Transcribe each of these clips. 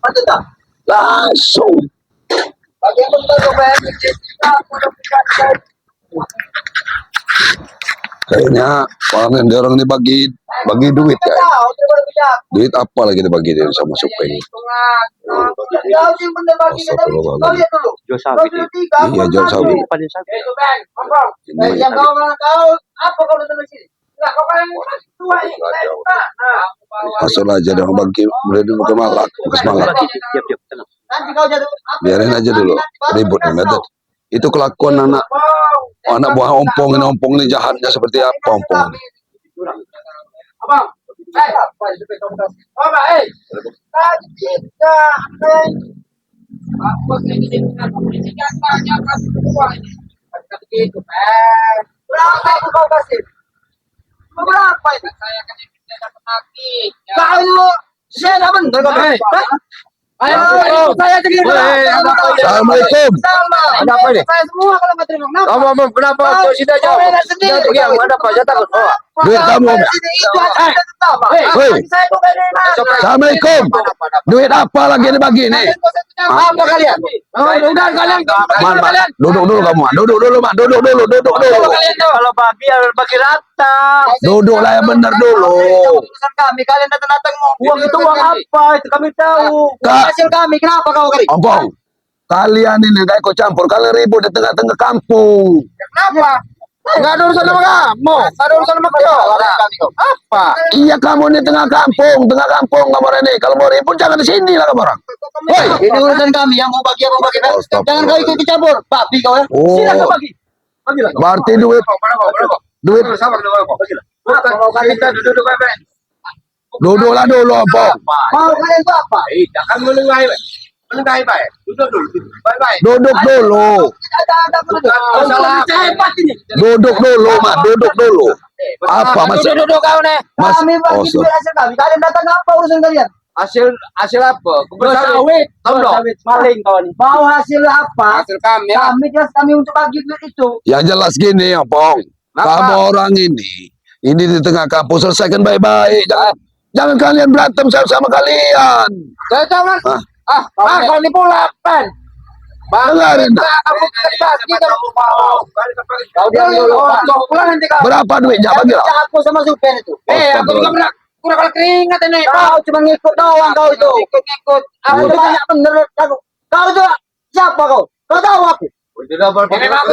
Ano to? Langsung. Bagi mo to, Kayaknya panen dia orang ini bagi duit ya. Duit apa lagi dibagi dia sama Supeng? Jual sapi. Iya, jual sapi. Yang kau mana tahu apa kau datang ke sini? Enggak, kau kan tua ini. Masuk aja dong bagi mulai dulu ke Malak, ke Semalak. Nanti kau jatuh. Biarin aja dulu ribut nih Medet. Itu kelakuan anak buah ompong ini jahatnya seperti apa ompong ini. Abang, apa itu kamu kasih? Abang, tadi kita apa ini dengan pendidikan banyak kan semua ini. Kata begitu, berapa itu kau kasih? Berapa itu? Saya kan yang dapat lagi. Kau itu saya dah benar kau. Ayo, saya jadi. Assalamualaikum. Ada apa ini? Saya semua kalau nggak terima kenapa? Kamu kenapa kau sudah jauh? Jangan pergi, ada apa? Saya takut. Duit kamu. Hei. Assalamualaikum. Duit apa lagi dibagi nih? Apa kalian? Udah kalian. Man, duduk dulu kamu. Duduk dulu, Man. Duduk dulu. Kalau bagi harus bagi rata. Duduklah yang benar dulu. Urusan kami, kalian datang-datang mau Uang itu uang apa? Itu kami tahu. hasil kami, kenapa kau kali? Ompong. Kalian ini gak ikut campur. Kalian ribut di tengah-tengah kampung. Kenapa? Enggak ada urusan sama kamu. Enggak ada urusan sama kau. Apa? Iya, kamu di tengah kampung kamu ini. Kalau mau ribut jangan di sini lah kamu orang. Woi, ini urusan kami yang mau bagi. Jangan kau ikut campur, babi kau ya. Oh, Silakan bagi. Bagilah. berarti duit Sabar dulu, bagilah. Mau kita duduk baik-baik. duduklah dulu, Ompong. Mau kalian itu apa? Jangan menengahi baik. Menengahi baik. Duduk dulu. Baik-baik. Duduk dulu. Ada Masalah hebat ini. Duduk dulu, Mak. Duduk dulu. Apa maksud? Duduk kau nih. Mas, Kami bagi oh, duit hasil kami. Kalian datang apa urusan kalian? Hasil apa? Sawit. Sawit. Maling kau nih. Mau hasil apa? Hasil kami ya. Kami jelas kami untuk bagi duit itu. yang jelas gini, Ompong. Kamu orang ini di tengah kampung selesaikan baik-baik. Jangan kalian berantem sama kalian. Saya jangan. Kau ini pula pen. Dengarin. Kamu terbagi kamu mau. Kau diam dulu. Kau pulang nanti kau. Berapa duitnya bagilah? Aku sama Super itu. Aku juga pernah kurang kali keringat ini. Kau cuma ngikut doang kau itu. Ikut. Aku tuh banyak bener. Kau itu siapa kau? Kau tahu aku?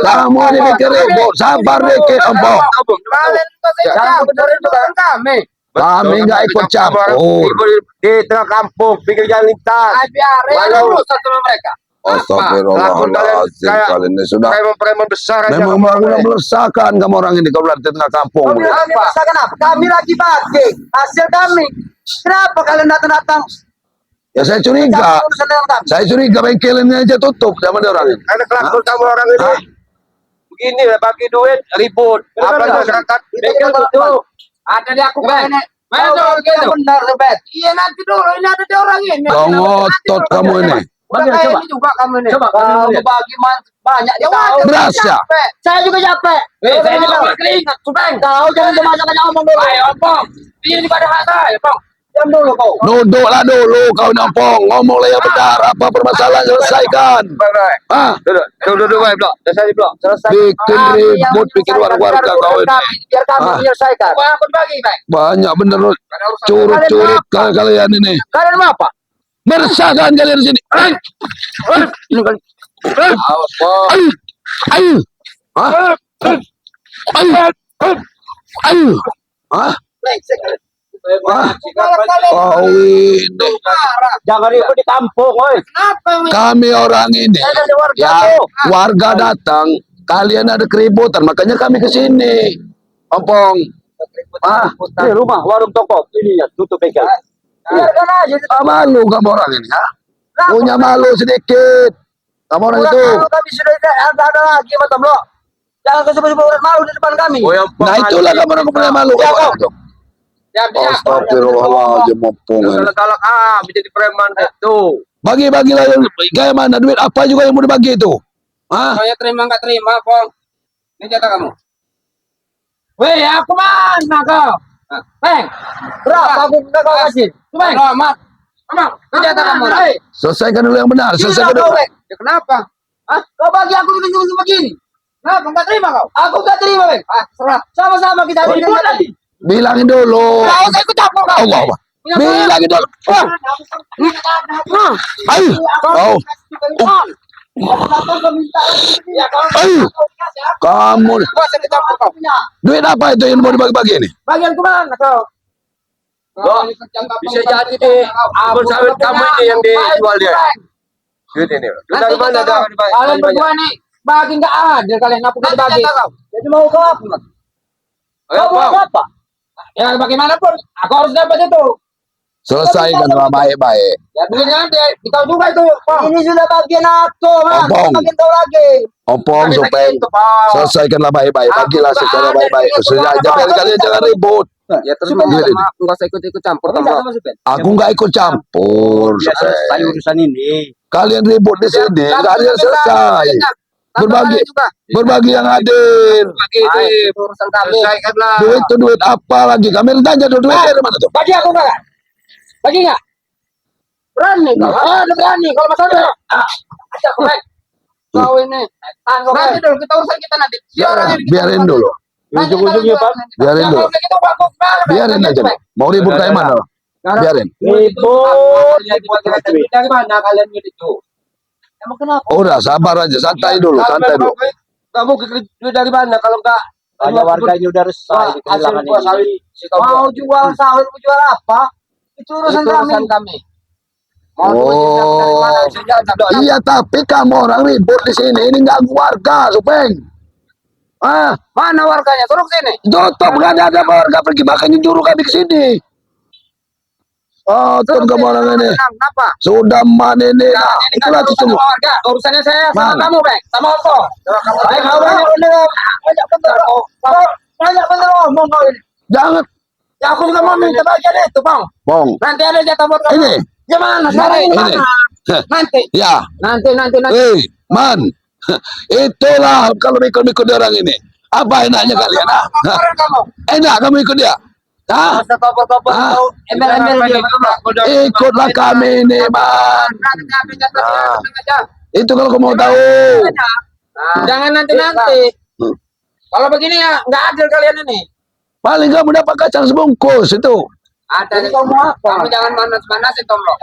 Kamu ini mikir ribut. Sabar dikit, Ompong. Kalian jangan benerin bukan kami. Kami nggak ikut campur. Di tengah kampung, pinggir jalan lintas. Biarin urusan sama mereka. Astagfirullahaladzim. Kalian ini sudah Kayak preman besar aja. memang melesahkan kamu orang ini kalau di tengah kampung. Kami merasakan apa? Kami lagi bagi hasil kami. Kenapa kalian datang-datang? Ya saya curiga. Urusan dengan kami. Saya curiga bengkel ini aja tutup sama dia orang ini. Karena kelakuan kamu orang ini. Begini lah, bagi duit, ribut. Apalagi masyarakat. Bengkel tutup. Ada di aku, Ben. Benar, Bet. Iya, nanti dulu. Ini ada di orang ini. Kau ngotot kamu ini. Udah kayak ini juga kamu ini. Coba kamu bagi banyak ya tahu. Berasa. Saya juga capek. Saya juga keringat, Bang. Kau jangan banyak omong dulu. Ayo, Bang. Dia juga ada hak saya, Bang. Diam dulu kau. Duduklah dulu kau Ompong. Ngomonglah yang benar. Apa permasalahan selesaikan. Ah, Duduk, baik, Blok. Selesai, Blok. Selesai. bikin ribut, bikin warga kau ini. Biar kami menyelesaikan. Aku bagi, baik. Banyak bener curut-curut kalian ini. Kalian mau apa? Meresahkan kalian di sini. Awas, Bang. Ayo. Hah? Ayo. Hah? Kau ini. Jangan ribut di kampung, woi. Kami orang ini. Ya, warga datang. Kalian ada keributan, makanya kami ke sini. Ompong. Ini rumah warung toko. Ini ya tutup bengkel. Biarkan aja. Malu kamu orang ini, ha? Punya malu sedikit. Kamu orang itu. Kami sudah ada lagi, Mas Blok. Jangan kesebut-sebut orang malu di depan kami. Nah itulah kamu orang punya malu. Astagfirullahaladzim, Ompong. Kalau kami jadi preman itu. Bagi-bagilah yang kayak mana duit apa juga yang mau dibagi itu. Hah? Saya terima nggak terima, Bang. Ini jatah kamu. Weh, aku mana kau? Bang, Berapa aku kau kasih? Bang, selamat. Emang, kerja tak kamu? Selesaikan dulu yang benar. Selesaikan dulu. Ya, kenapa? Hah? Kau bagi aku duit begini. Kenapa? Enggak terima kau? Aku enggak terima, Bang. Ah, serah. Sama-sama kita ribut lagi. Bilangin dulu. Kau saya ikut campur kau. Allah. Bilangin dulu. Ayo. Oh. Ayo. Kamu. Saya ikut campur kau. Duit apa itu yang mau dibagi-bagi ini? Bagian ke mana kau? Bisa jadi deh. Abang sawit kamu ini yang dijual dia. Duit ini. Duit dari mana dah? Kalian berdua nih bagi nggak adil kalian apa nggak dibagi? Jadi mau kau apa? Kau mau apa? Ya bagaimanapun aku harus dapat itu. Selesaikan dengan baik-baik. Ya duitnya nanti kau juga itu. Ini sudah bagian aku, Mas. Opong. Bagian kau lagi. Opong, Supeng. Selesaikanlah baik-baik. Bagilah secara baik-baik. Jangan kalian jangan ribut. Ya terus Iya, enggak usah ikut campur sama. Aku nggak ikut campur. Selesai Supeng. urusan ini. Kalian ribut di sini, kalian selesai. Berbagi yang adil. Bagi urusan kami. Selesaikanlah. Duit itu duit apa lagi? Kami tanya duit dari mana tuh? Bagi aku enggak? Bagi enggak? Berani kau. Berani kalau masalah. Ajak kau, Bang. Kau ini. Tanggung nanti dulu kita urusan kita nanti. Biarin dulu. Ujung-ujungnya, Pak. Biarin dulu. Biarin aja. Mau ribut kayak mana? Biarin. Ribut. Dari mana kalian itu? Emang kenapa? Udah sabar aja, santai dulu, santai dulu. Kamu duit dari mana kalau enggak Ada warganya udah resah di kehilangan ini. Mau jual sawit, mau jual apa? Itu urusan kami. Oh, iya tapi kamu orang ribut di sini, ini ganggu warga, Supeng. Ah, Mana warganya? Suruh sini. tutup nggak ada warga pergi, makanya juru kami ke sini. Oh, tuh kamu orang ini. Kenapa? Sudah man ini, nah, itulah urusan tunggu. sama warga. Urusannya saya sama Mana? kamu, Bang. Sama Ongko. Baik, kau banyak bener ngomong kau ini. Jangan, Ya aku juga mau minta bagian itu, Bang. Bong. Nanti ada jatah buat kamu. Ini, Gimana? Sekarang ini ini. mana? Nanti. Ya, Nanti. man, itulah kalau ikut-ikut orang ini. Apa enaknya kalian? Ah? Orang kamu. Enak kamu ikut dia? Hah? Masa kopor-kopor Ah. kau embel-embel dia. Ikutlah kami ini, man. Nanti ada jatah aja. Itu kalau kamu mau tahu. Jangan nanti. Kalau begini ya nggak adil kalian ini. Paling kamu dapat kacang sebungkus itu. Ada nih kamu apa? Kamu jangan manas-manasin Tomlo.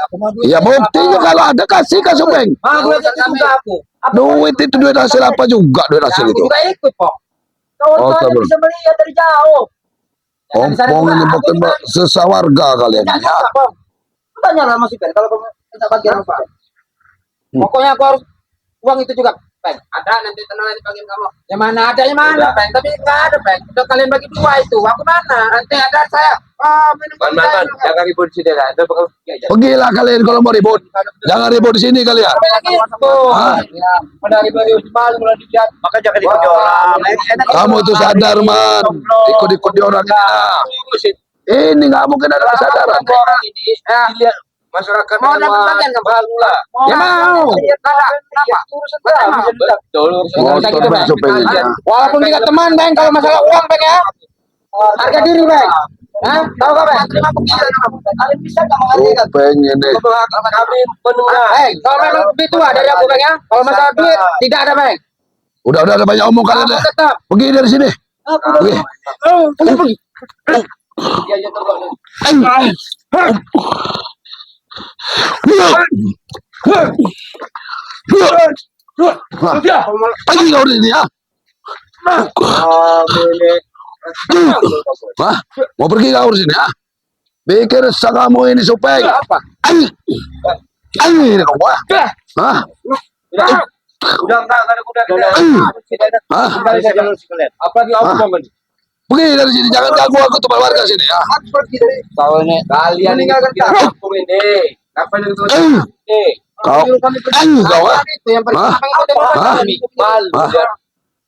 Ya buktinya kalau ada kasih ke Supeng. Duit itu juga aku. Duit itu duit hasil apa juga duit hasil Aku itu. juga ikut kok. Oh, Kawan-kawan tabur. bisa melihat dari jauh. Ompong ini bukan sesawarga kalian ya. Tanya lah Mas Iben kalau kamu minta bagian apa. Pokoknya aku harus uang itu juga, Bang. Ada nanti tenang nanti bagian kamu. Yang mana ada yang mana, Bang? Tapi enggak ada, Bang. Udah kalian bagi dua itu. Aku mana? Nanti ada saya. Minum Man, jangan ribut di sini lah. Itu bakal Pergilah kalian kalau mau ribut. Jangan ribut di sini kalian. Apa lagi itu? Hah? Pada ribut malu mulai dilihat. maka jangan ikut orang. Kamu itu sadar man. Ikut-ikut di orang ini. Nah. Ini nggak mungkin ada kesadaran. Orang ini, Dilihat masyarakat mau dapat bagian kamu? malu lah. Ya mau. Kenapa? Betul. Oh, teman Supeng. Walaupun kita teman, Bang, kalau masalah uang, Bang ya. Harga diri, Bang. Hah? Tahu gak, Bang? Terima kasih. Kalian bisa nggak menghargai? Supeng ini. Kami menunggu. Kalau memang lebih tua dari aku, Bang ya. Kalau masalah duit, tidak ada, Bang. Udah ada banyak omong kalian deh. Tetap. Pergi dari sini. Pergi. Pergi. Iya, iya, terus. Pergi kau dari sini ya. Hah? Mau pergi kau dari sini ya? Pikir kamu ini Supeng. Apa? Ini kau ya. Hah? Udah enggak ada kuda. Hah? Apalagi omong kan. Pergi dari sini, jangan ganggu aku tempat warga sini ya. Tahu ini kalian meninggalkan kampung ini. Apa yang itu? Kau, kau ya. Itu yang paling Hah? Hah? Malu. Hah?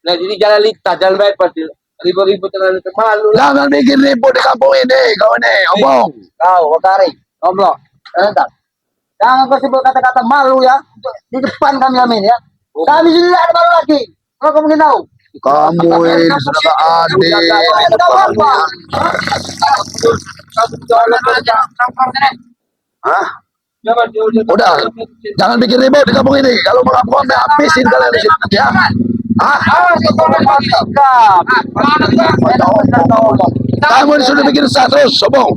Nah, jadi jalan lintas, jalan bebas. Ribu-ribu terlalu malu. Jangan bikin ribut di kampung ini, kau ini, omong. Kau, Wakari, Omlo. Entar. Jangan kau sebut kata-kata malu ya. Di depan kami ya. Kami sudah tidak ada malu lagi. Kalau kamu ingin tahu. Kamu ini sudah gak adil. Hah? Udah, jangan bikin ribut di kampung ini. Kalau mau kampung anda habisin kalian di sini ya. Ah, kamu ini sudah bikin resah terus, sombong.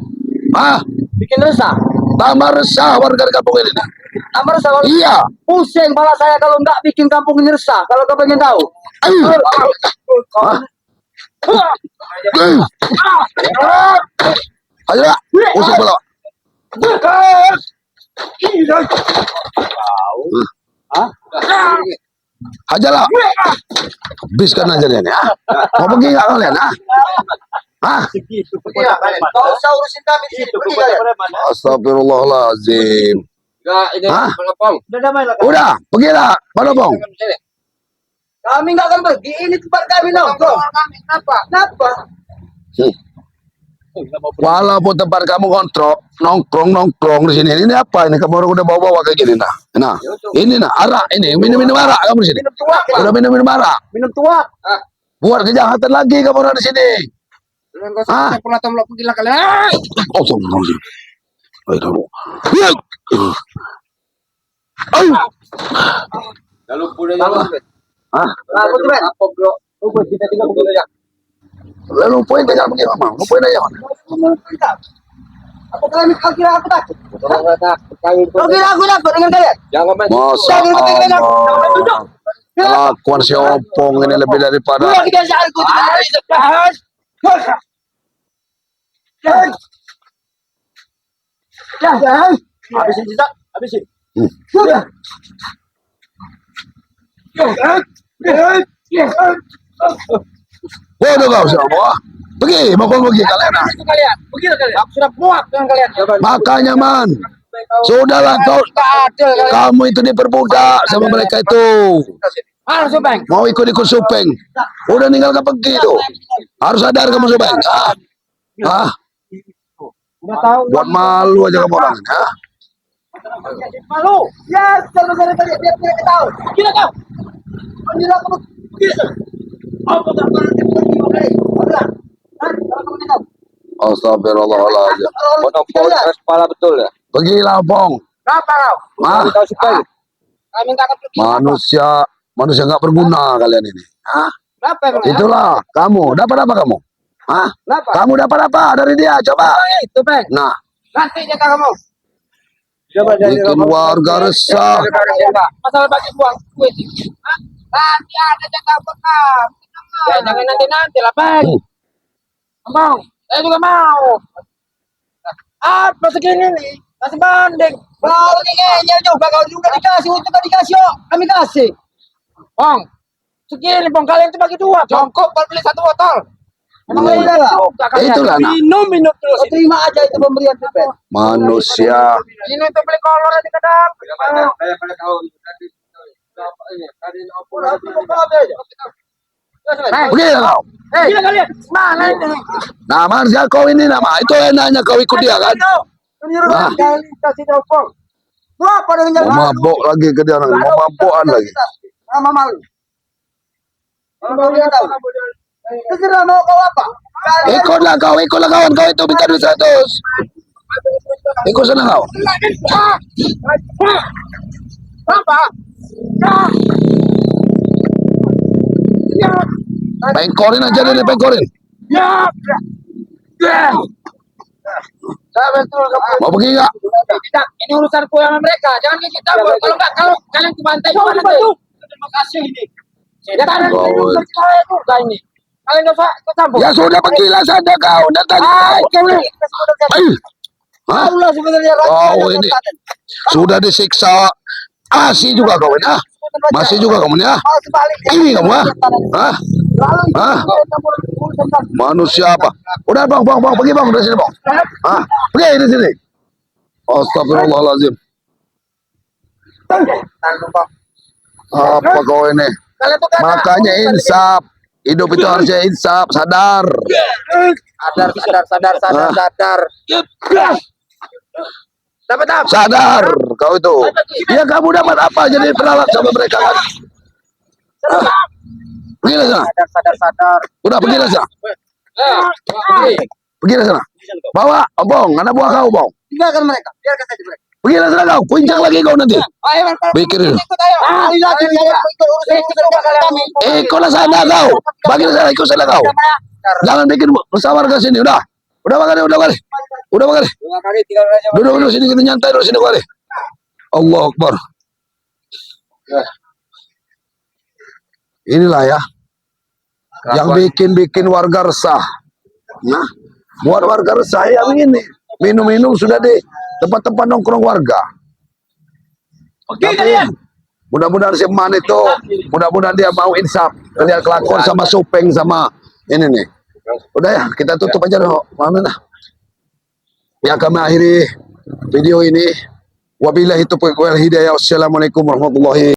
Ah, Bikin resah. tambah resah warga di kampung ini. Tambah resah. Iya. Pusing malah saya kalau nggak bikin kampung ini resah. Kalau kau pengen tahu. Ayo. Ah. Ayo lah, usir bola. Aja lah. Habiskan aja dia nih. Ah. Mau pergi nggak kalian? Ah. Ah. Kau usah urusin kami di situ. Pergi kalian. Astagfirullahaladzim. Enggak, ini Hah? Palopong. Udah damai lah. Udah, pergilah, Palopong. Kami nggak akan pergi. Ini tempat kami nongkrong. Kenapa? Kenapa? Walaupun tempat kamu nongkrong di sini, ini apa ini? Kamu udah bawa-bawa kayak gini, nah, ini arak ini, minum arak kamu di sini. Minum tuak. Udah minum arak, Minum tuak. buat kejahatan lagi kamu orang di sini. Ah. Saya pula tomlok gila kalian. Oh, ayo. Lalu punya jalan. Ah, Apa tuh, Ben? Apa bro? Lu buat kita tiga begitu ya. lalu poin aja begini, Mama. Lupain aja. Apa kalian kira aku takut? Kalau nggak takut, kalian Kau kira aku takut dengan kalian? jangan main. Masa Allah. Kelakuan si Opong ini lebih daripada Pulang kebiasaanku. Habisin sisa, habisin. bodoh kau semua. Pergi, mau pergi kalian. Ah. Kalian, begitu kalian. Aku sudah muak dengan kalian. Makanya man, sudahlah kau, kamu itu diperbudak sama mereka itu. Mana Subeng? Mau ikut-ikut Supeng, udah ninggalkan pergi itu. Harus sadar kamu Supeng. Ah, ah, Udah tahu. buat malu aja kamu orang. Ah. Malu. Ya, kalau saya tadi dia tahu. Gila kau. Gila kamu. Gila. Apa tak pernah pergi? Udah. Astagfirullahaladzim. Monopol keras kepala betul ya. Pergilah Opong. Kenapa kau? Ah, Tahu supaya. Kami minta kau pergi. manusia nggak berguna kalian ini. Ah, Kenapa emang? itulah kamu. Dapat apa kamu? Ah, Kenapa? kamu dapat apa dari dia? Coba. Itu, Bang. Nah, Nanti jatah kamu. bikin warga resah. Masalah bagi buang kue. Nanti ada jatah bekam. Ya, jangan nanti lah, Bang. Mau. Saya juga mau. Apa segini nih? Kasih banding. Kau ini ngeyel juga. Kau juga dikasih. Untuk kau dikasih, oh. Kami kasih. Bang. Segini, Bang. Kalian itu bagi dua. Jongkok, baru beli satu botol. Emang udah lah. Itulah, nah. Minum terus. Terima aja itu pemberian Bang. Manusia. Ini untuk beli kolor di kadang. Saya pada tahu tadi apa ini? Tadi apa? Pergilah kau. Gila kalian. Mana ini? Nah, manusia kau ini nama. Itu enaknya kau ikut dia kan. Ah. Kali kasih telepon. Berapa dengan Mau mabok lagi ke dia orang. Mau mabokan lagi. Sama malu. Kalau dia tahu. Terserah mau kau apa? Ikutlah kawan kau itu minta duit 100. Ikut sana kau. Apa? Ya. Pengkorin aja dia pengkorin. Ya. Ya. Saya betul. Mau pergi nggak? Tidak, ini urusanku sama mereka. Jangan kita campur. Kalau enggak, kalau kalian ke pantai gimana tuh? Terima kasih ini. Ya kan? Saya juga ini. Kalian enggak usah ikut campur. Ya sudah pergilah saja kau. Datang. Hah? Allah sebenarnya. Oh ini sudah disiksa. Masih juga kau ini. Ah? Masih juga kamu ya? Ini kamu ah? Hah? Hah? Manusia apa? Udah bang, pergi bang dari sini bang. Hah? Pergi dari sini. Astagfirullahaladzim. Apa kau ini? Makanya insaf. Hidup itu harusnya insaf, sadar. Sadar. Dapat apa? Sadar kau itu. Ya kamu dapat apa jadi peralat sama mereka kan? Pergilah sana. Sadar. Udah pergilah sana. Pergilah sana. Bawa, Bong, anak buah kau, Bong. Tinggalkan mereka. Biarkan saja mereka. Pergilah sana kau. Kuincang lagi kau nanti. Ayo, Pikir dulu. ikut ayo. Ali lagi dia ikut rumah kami. Ikutlah sana kau. Bagilah sana, ikut sana kau. Jangan bikin musyawarah ke sini. Udah. Udah kali. Udah kali. 2 kali 3 kali aja. Duduk sini kita nyantai dulu sini kali. Allah Akbar. Inilah ya yang bikin warga resah. Nah, buat warga resah yang ini minum-minum sudah di tempat-tempat nongkrong warga. Tapi mudah-mudahan si Man itu, mudah-mudahan dia mau insaf, lihat kelakuan sama Supeng sama ini nih. Udah ya, kita tutup aja dong. Mana? Ya kami akhiri video ini. Wabillahi taufiq wal hidayah. Wassalamualaikum warahmatullahi